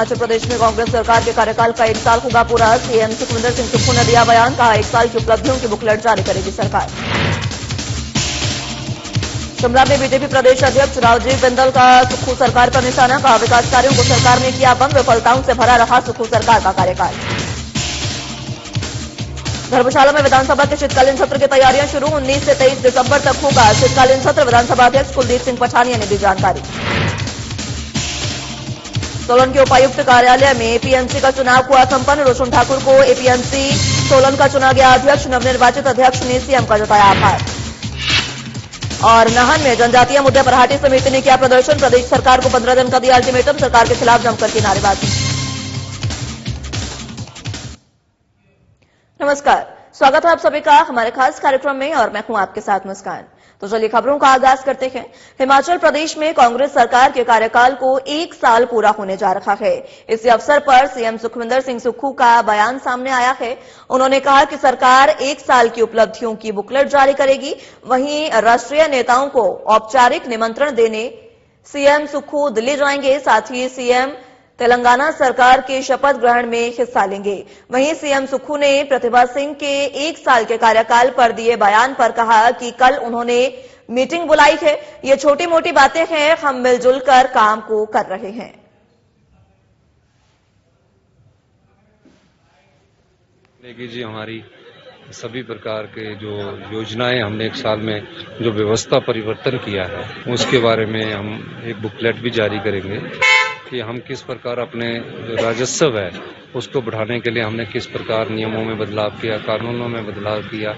हिमाचल प्रदेश में कांग्रेस सरकार के कार्यकाल का 1 साल होगा पूरा। सीएम सुखविंदर सिंह सुक्खू ने दिया बयान, कहा 1 साल की उपलब्धियों की बुकलेट जारी करेगी सरकार। शिमला में बीजेपी प्रदेश अध्यक्ष राजीव बिंदल का सुक्खू सरकार पर निशाना, कहा विकास कार्यों को सरकार ने किया बंद, विफलताओं से भरा रहा सुक्खू सरकार का कार्यकाल। धर्मशाला में विधानसभा के शीतकालीन सत्र की तैयारियां शुरू, 19 से 23 दिसंबर तक होगा शीतकालीन सत्र। विधानसभा अध्यक्ष कुलदीप सिंह पठानिया ने दी जानकारी। सोलन के उपायुक्त कार्यालय में एपीएमसी का चुनाव हुआ संपन्न, रोशन ठाकुर को एपीएमसी सोलन का चुना गया अध्यक्ष। नवनिर्वाचित अध्यक्ष ने सीएम का जताया आभार। और नाहन में जनजातीय मुद्दे पर हाटी समिति ने किया प्रदर्शन, प्रदेश सरकार को 15 दिन का दिया अल्टीमेटम, सरकार के खिलाफ जमकर की नारेबाजी। नमस्कार, स्वागत है आप सभी का हमारे खास कार्यक्रम में और मैं हूं आपके साथ मुस्कान। तो चलिए खबरों का आगाज करते हैं। हिमाचल प्रदेश में कांग्रेस सरकार के कार्यकाल को 1 साल पूरा होने जा रहा है। इस अवसर पर सीएम सुखविंदर सिंह सुक्खू का बयान सामने आया है। उन्होंने कहा कि सरकार 1 साल की उपलब्धियों की बुकलेट जारी करेगी। वहीं राष्ट्रीय नेताओं को औपचारिक निमंत्रण देने सीएम सुक्खू दिल्ली जाएंगे। साथ ही सीएम तेलंगाना सरकार के शपथ ग्रहण में हिस्सा लेंगे। वहीं सीएम सुक्खू ने प्रतिभा सिंह के 1 साल के कार्यकाल पर दिए बयान पर कहा कि कल उन्होंने मीटिंग बुलाई है, ये छोटी मोटी बातें हैं, हम मिलजुल कर काम को कर रहे हैं। जी हमारी सभी प्रकार के जो योजनाएं हमने 1 साल में जो व्यवस्था परिवर्तन किया है उसके बारे में हम एक बुकलेट भी जारी करेंगे कि हम किस प्रकार अपने जो राजस्व है उसको बढ़ाने के लिए हमने किस प्रकार नियमों में बदलाव किया, कानूनों में बदलाव किया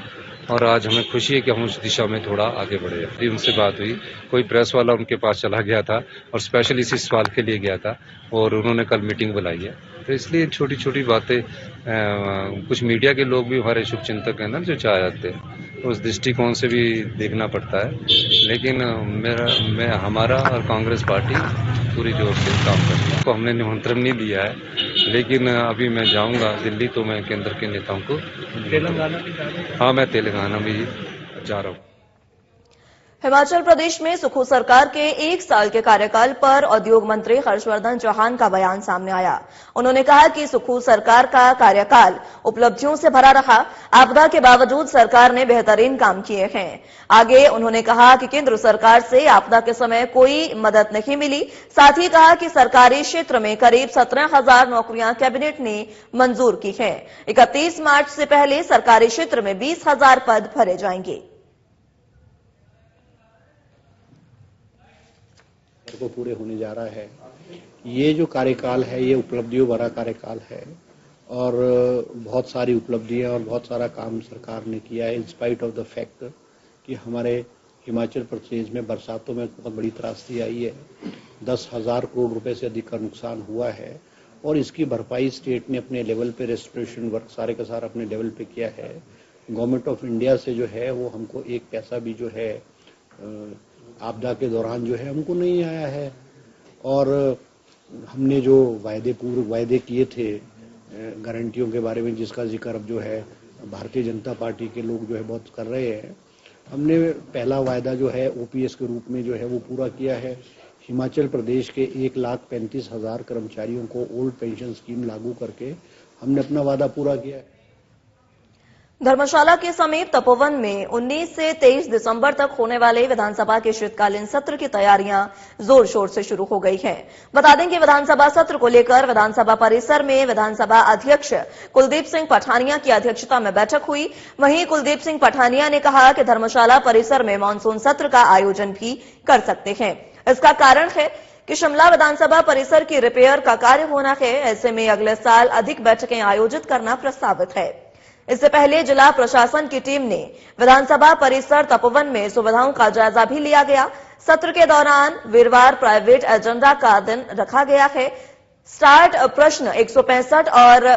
और आज हमें खुशी है कि हम उस दिशा में थोड़ा आगे बढ़े हैं। उनसे बात हुई, कोई प्रेस वाला उनके पास चला गया था और स्पेशल इसी सवाल के लिए गया था और उन्होंने कल मीटिंग बुलाई है। तो इसलिए छोटी छोटी बातें कुछ मीडिया के लोग भी हमारे शुभचिंतक हैं ना जो चाह जाते हैं, तो उस दृष्टिकोण से भी देखना पड़ता है। लेकिन हमारा और कांग्रेस पार्टी पूरी जोर से काम करती है। तो हमने निमंत्रण नहीं दिया है, लेकिन अभी मैं जाऊंगा दिल्ली तो मैं केंद्र के नेताओं को तेलंगाना भी जा रहा हूं। हाँ, मैं तेलंगाना भी जा रहा हूँ। हिमाचल प्रदेश में सुक्खू सरकार के 1 साल के कार्यकाल पर उद्योग मंत्री हर्षवर्धन चौहान का बयान सामने आया। उन्होंने कहा कि सुक्खू सरकार का कार्यकाल उपलब्धियों से भरा रहा, आपदा के बावजूद सरकार ने बेहतरीन काम किए हैं। आगे उन्होंने कहा कि केंद्र सरकार से आपदा के समय कोई मदद नहीं मिली। साथ ही कहा कि सरकारी क्षेत्र में करीब 17,000 नौकरियां कैबिनेट ने मंजूर की हैं। 31 मार्च से पहले सरकारी क्षेत्र में 20,000 पद भरे जाएंगे। को पूरे होने जा रहा है। ये जो कार्यकाल है ये उपलब्धियों भरा कार्यकाल है और बहुत सारी उपलब्धियां और बहुत सारा काम सरकार ने किया है, in spite of the fact कि हमारे हिमाचल प्रदेश में बरसातों में बहुत बड़ी त्रासदी आई है। 10,000 करोड़ रुपए से अधिक का नुकसान हुआ है और इसकी भरपाई स्टेट ने अपने लेवल पे रेस्टोरेशन वर्क सारे का सारा अपने लेवल पे किया है। गवर्नमेंट ऑफ इंडिया से जो है वो हमको एक पैसा भी जो है आपदा के दौरान जो है हमको नहीं आया है और हमने जो पूर्व वायदे किए थे गारंटियों के बारे में, जिसका जिक्र अब जो है भारतीय जनता पार्टी के लोग जो है बहुत कर रहे हैं, हमने पहला वायदा जो है ओपीएस के रूप में जो है वो पूरा किया है। हिमाचल प्रदेश के 1,35,000 कर्मचारियों को ओल्ड पेंशन स्कीम लागू करके हमने अपना वादा पूरा किया है। धर्मशाला के समीप तपोवन में 19 से 23 दिसंबर तक होने वाले विधानसभा के शीतकालीन सत्र की तैयारियां जोर शोर से शुरू हो गई हैं। बता दें कि विधानसभा सत्र को लेकर विधानसभा परिसर में विधानसभा अध्यक्ष कुलदीप सिंह पठानिया की अध्यक्षता में बैठक हुई। वहीं कुलदीप सिंह पठानिया ने कहा कि धर्मशाला परिसर में मानसून सत्र का आयोजन भी कर सकते हैं। इसका कारण है कि शिमला विधानसभा परिसर की रिपेयर का कार्य होना है। ऐसे में अगले साल अधिक बैठकें आयोजित करना प्रस्तावित है। इससे पहले जिला प्रशासन की टीम ने विधानसभा परिसर तपोवन में सुविधाओं का जायजा भी लिया गया। सत्र के दौरान वीरवार प्राइवेट एजेंडा का दिन रखा गया है। स्टार्ट प्रश्न 165 और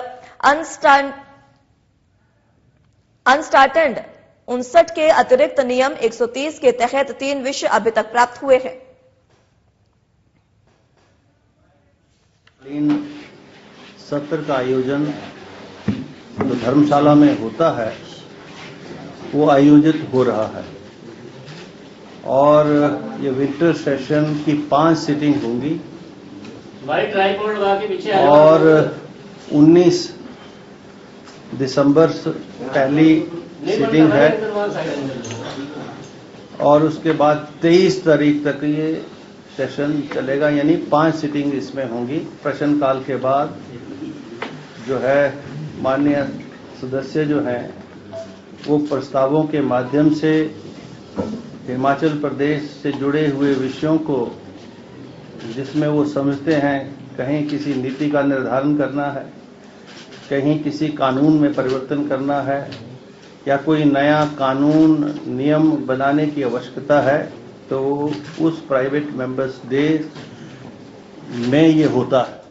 अनस्टार्टेड 59 के अतिरिक्त नियम 130 के तहत 3 विषय अभी तक प्राप्त हुए हैं। सत्र का आयोजन जो धर्मशाला में होता है वो आयोजित हो रहा है और ये विंटर सेशन की 5 सीटिंग होंगी और 19 दिसंबर पहली सीटिंग है और उसके बाद 23 तारीख तक ये सेशन चलेगा, यानी 5 सीटिंग इसमें होंगी। प्रश्नकाल के बाद जो है माननीय सदस्य जो हैं वो प्रस्तावों के माध्यम से हिमाचल प्रदेश से जुड़े हुए विषयों को जिसमें वो समझते हैं कहीं किसी नीति का निर्धारण करना है, कहीं किसी कानून में परिवर्तन करना है या कोई नया कानून नियम बनाने की आवश्यकता है, तो उस प्राइवेट मेंबर्स डे में ये होता है।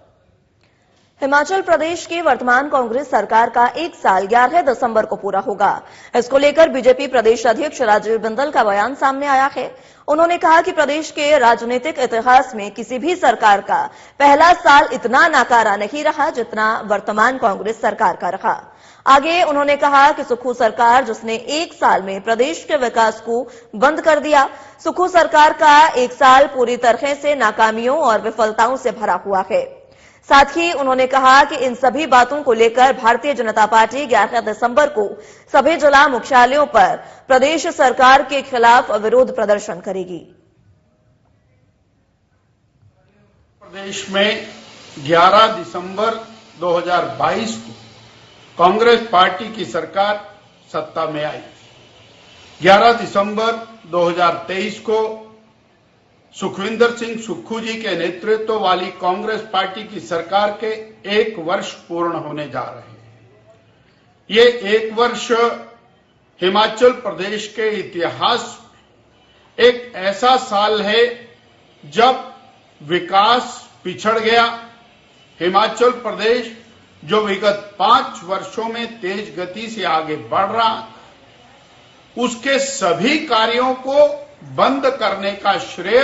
हिमाचल प्रदेश की वर्तमान कांग्रेस सरकार का 1 साल 11 दिसंबर को पूरा होगा। इसको लेकर बीजेपी प्रदेश अध्यक्ष राजीव बिंदल का बयान सामने आया है। उन्होंने कहा कि प्रदेश के राजनीतिक इतिहास में किसी भी सरकार का पहला साल इतना नाकारा नहीं रहा जितना वर्तमान कांग्रेस सरकार का रहा। आगे उन्होंने कहा कि सुक्खू सरकार जिसने 1 साल में प्रदेश के विकास को बंद कर दिया, सुक्खू सरकार का 1 साल पूरी तरह से नाकामियों और विफलताओं से भरा हुआ है। साथ ही उन्होंने कहा कि इन सभी बातों को लेकर भारतीय जनता पार्टी 11 दिसंबर को सभी जिला मुख्यालयों पर प्रदेश सरकार के खिलाफ विरोध प्रदर्शन करेगी। प्रदेश में 11 दिसंबर 2022 को कांग्रेस पार्टी की सरकार सत्ता में आई। 11 दिसंबर 2023 को सुखविंदर सिंह सुक्खू जी के नेतृत्व वाली कांग्रेस पार्टी की सरकार के 1 वर्ष पूर्ण होने जा रहे हैं। ये 1 वर्ष हिमाचल प्रदेश के इतिहास में एक ऐसा साल है जब विकास पिछड़ गया। हिमाचल प्रदेश जो विगत 5 वर्षों में तेज गति से आगे बढ़ रहा, उसके सभी कार्यों को बंद करने का श्रेय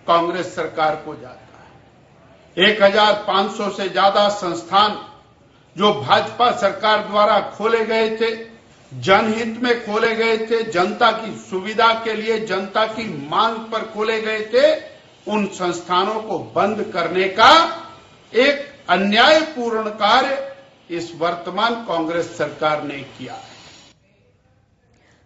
कांग्रेस सरकार को जाता है। 1500 से ज्यादा संस्थान जो भाजपा सरकार द्वारा खोले गए थे, जनहित में खोले गए थे, जनता की सुविधा के लिए, जनता की मांग पर खोले गए थे, उन संस्थानों को बंद करने का एक अन्यायपूर्ण कार्य इस वर्तमान कांग्रेस सरकार ने किया है।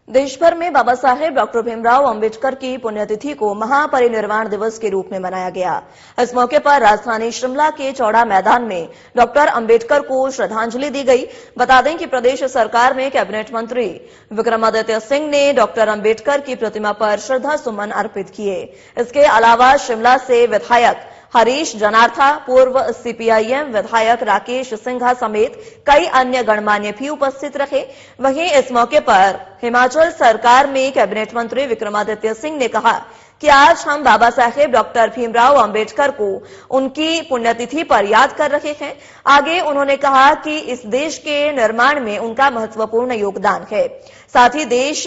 देश भर में बाबा साहेब डॉक्टर भीमराव अंबेडकर की पुण्यतिथि को महापरिनिर्वाण दिवस के रूप में मनाया गया। इस मौके पर राजधानी शिमला के चौड़ा मैदान में डॉक्टर अंबेडकर को श्रद्धांजलि दी गई। बता दें कि प्रदेश सरकार में कैबिनेट मंत्री विक्रमादित्य सिंह ने डॉक्टर अंबेडकर की प्रतिमा पर श्रद्धा सुमन अर्पित किए। इसके अलावा शिमला से विधायक हरीश जनार्था, पूर्व सीपीआईएम विधायक राकेश सिंघा समेत कई अन्य गणमान्य भी उपस्थित रहे। वहीं इस मौके पर हिमाचल सरकार में कैबिनेट मंत्री विक्रमादित्य सिंह ने कहा कि आज हम बाबा साहेब डॉक्टर भीमराव अंबेडकर को उनकी पुण्यतिथि पर याद कर रहे हैं। आगे उन्होंने कहा कि इस देश के निर्माण में उनका महत्वपूर्ण योगदान है। साथ ही देश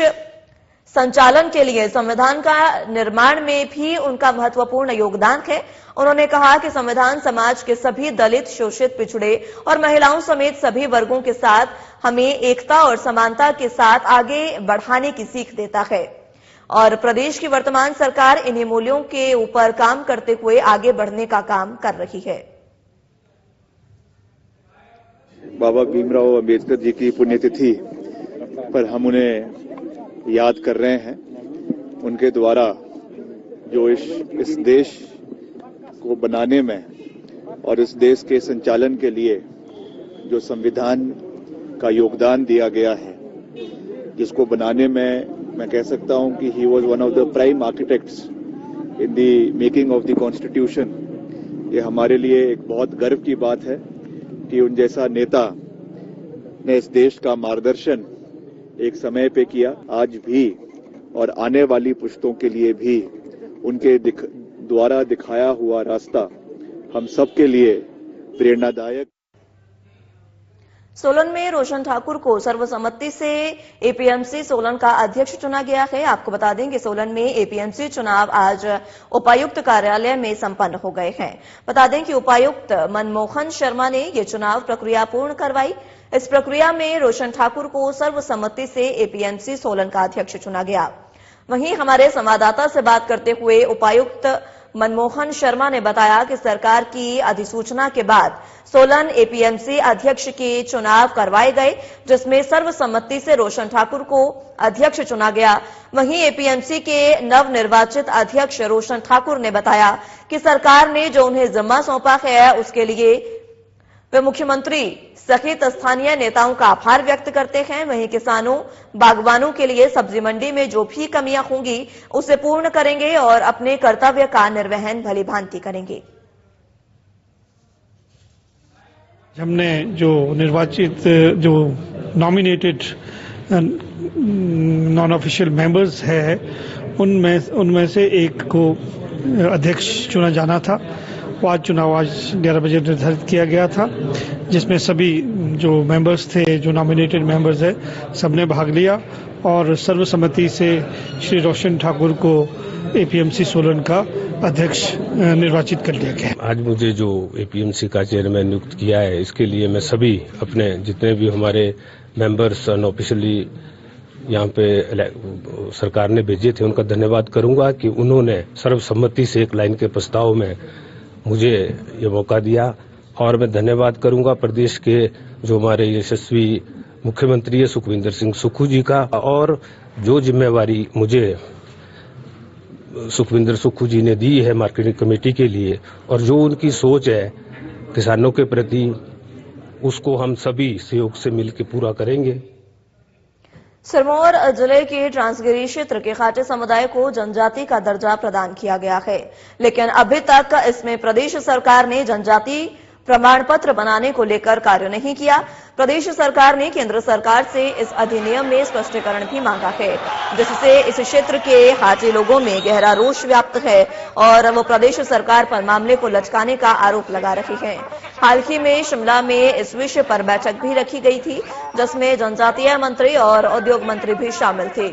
संचालन के लिए संविधान का निर्माण में भी उनका महत्वपूर्ण योगदान है। उन्होंने कहा कि संविधान समाज के सभी दलित, शोषित, पिछड़े और महिलाओं समेत सभी वर्गों के साथ हमें एकता और समानता के साथ आगे बढ़ाने की सीख देता है और प्रदेश की वर्तमान सरकार इन्हीं मूल्यों के ऊपर काम करते हुए आगे बढ़ने का काम कर रही है। बाबा भीमराव अंबेडकर जी की पुण्यतिथि पर हम उन्हें याद कर रहे हैं। उनके द्वारा जो इस देश को बनाने में और इस देश के संचालन के लिए जो संविधान का योगदान दिया गया है, जिसको बनाने में मैं कह सकता हूं कि he was one of the prime architects in the making of the constitution. ये हमारे लिए एक बहुत गर्व की बात है कि उन जैसा नेता ने इस देश का मार्गदर्शन एक समय पे किया। आज भी और आने वाली पुश्तों के लिए भी उनके द्वारा दिखाया हुआ रास्ता हम सब के लिए प्रेरणादायक। सोलन में रोशन ठाकुर को सर्वसम्मति से एपीएमसी सोलन का अध्यक्ष चुना गया है। आपको बता दें कि सोलन में एपीएमसी चुनाव आज उपायुक्त कार्यालय में संपन्न हो गए हैं। बता दें कि उपायुक्त मनमोहन शर्मा ने ये चुनाव प्रक्रिया पूर्ण करवाई। इस प्रक्रिया में रोशन ठाकुर को सर्वसम्मति से एपीएमसी सोलन का अध्यक्ष चुना गया। वहीं हमारे संवाददाता से बात करते हुए उपायुक्त मनमोहन शर्मा ने बताया कि सरकार की अधिसूचना के बाद सोलन एपीएमसी अध्यक्ष के चुनाव करवाए गए, जिसमें सर्वसम्मति से रोशन ठाकुर को अध्यक्ष चुना गया। वहीं एपीएमसी के नवनिर्वाचित अध्यक्ष रोशन ठाकुर ने बताया कि सरकार ने जो उन्हें जिम्मा सौंपा है उसके लिए वे मुख्यमंत्री सहित स्थानीय नेताओं का आभार व्यक्त करते हैं। वहीं किसानों बागवानों के लिए सब्जी मंडी में जो भी कमियां होंगी उसे पूर्ण करेंगे और अपने कर्तव्य का निर्वहन भलीभांति करेंगे। हमने जो निर्वाचित जो नॉमिनेटेड नॉन ऑफिशियल मेंबर्स है उनमें से एक को अध्यक्ष चुना जाना था। वो आज चुनाव 11 बजे निर्धारित किया गया था, जिसमें सभी जो मेंबर्स थे, जो नॉमिनेटेड मेंबर्स है, सबने भाग लिया और सर्वसम्मति से श्री रोशन ठाकुर को एपीएमसी सोलन का अध्यक्ष निर्वाचित कर लिया गया। आज मुझे जो एपीएमसी का चेयरमैन नियुक्त किया है, इसके लिए मैं सभी अपने जितने भी हमारे मेंबर्स अनऑफिशियली यहाँ पे सरकार ने भेजे थे उनका धन्यवाद करूंगा कि उन्होंने सर्वसम्मति से एक लाइन के प्रस्ताव में मुझे ये मौका दिया। और मैं धन्यवाद करूंगा प्रदेश के जो हमारे यशस्वी मुख्यमंत्री है सुखविंदर सिंह सुक्खू जी का, और जो जिम्मेवारी मुझे सुखविंदर सुक्खू जी ने दी है मार्केटिंग कमेटी के लिए, और जो उनकी सोच है किसानों के प्रति, उसको हम सभी सहयोग से मिलकर पूरा करेंगे। सिरमौर जिले के ट्रांसगिरी क्षेत्र के खाटे समुदाय को जनजाति का दर्जा प्रदान किया गया है, लेकिन अभी तक इसमें प्रदेश सरकार ने जनजाति प्रमाण पत्र बनाने को लेकर कार्य नहीं किया। प्रदेश सरकार ने केंद्र सरकार से इस अधिनियम में स्पष्टीकरण भी मांगा है, जिससे इस क्षेत्र के हाटी लोगों में गहरा रोष व्याप्त है और वो प्रदेश सरकार पर मामले को लटकाने का आरोप लगा रहे हैं। हाल ही में शिमला में इस विषय पर बैठक भी रखी गई थी, जिसमें जनजातीय मंत्री और उद्योग मंत्री भी शामिल थे।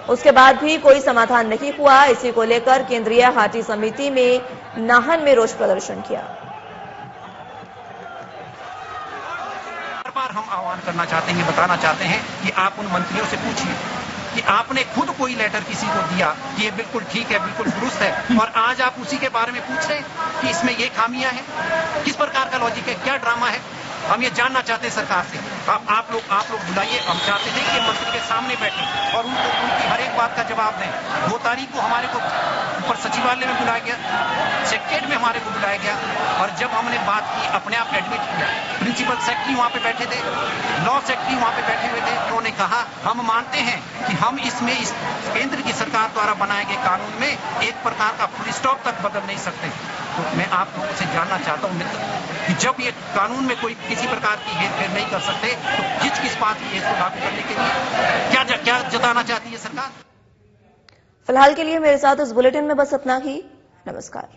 उसके बाद भी कोई समाधान नहीं हुआ। इसी को लेकर केंद्रीय हाटी समिति में नाहन में रोष प्रदर्शन किया। हम आह्वान करना चाहते हैं, बताना चाहते हैं कि आप उन मंत्रियों से पूछिए कि आपने खुद कोई लेटर किसी को दिया कि ये बिल्कुल ठीक है, बिल्कुल दुरुस्त है, और आज आप उसी के बारे में पूछ रहे हैं कि इसमें ये खामियां हैं। किस प्रकार का लॉजिक है, क्या ड्रामा है? हम ये जानना चाहते हैं सरकार से। आप लोग बुलाइए। हम चाहते थे कि मंत्री के सामने बैठे और उनको उनकी हर एक बात का जवाब दें। 2 तारीख को हमारे को ऊपर सचिवालय में बुलाया गया, सेक्रेटरीट में हमारे को बुलाया गया, और जब हमने बात की अपने आप एडमिट किया। प्रिंसिपल सेक्रेटरी वहां पे बैठे थे, लॉ सेक्रेटरी वहां पे बैठे हुए थे। उन्होंने कहा हम मानते हैं कि हम इसमें इस केंद्र की सरकार द्वारा बनाए गए कानून में एक प्रकार का फुल स्टॉप तक बदल नहीं सकते। तो मैं आप लोगों से जानना चाहता हूं मित्र कि जब ये कानून में कोई किसी प्रकार की हेरफेर नहीं कर सकते तो किस बात की इसको लागू करने के लिए क्या जताना चाहती है सरकार? फिलहाल के लिए मेरे साथ इस बुलेटिन में बस इतना ही। नमस्कार।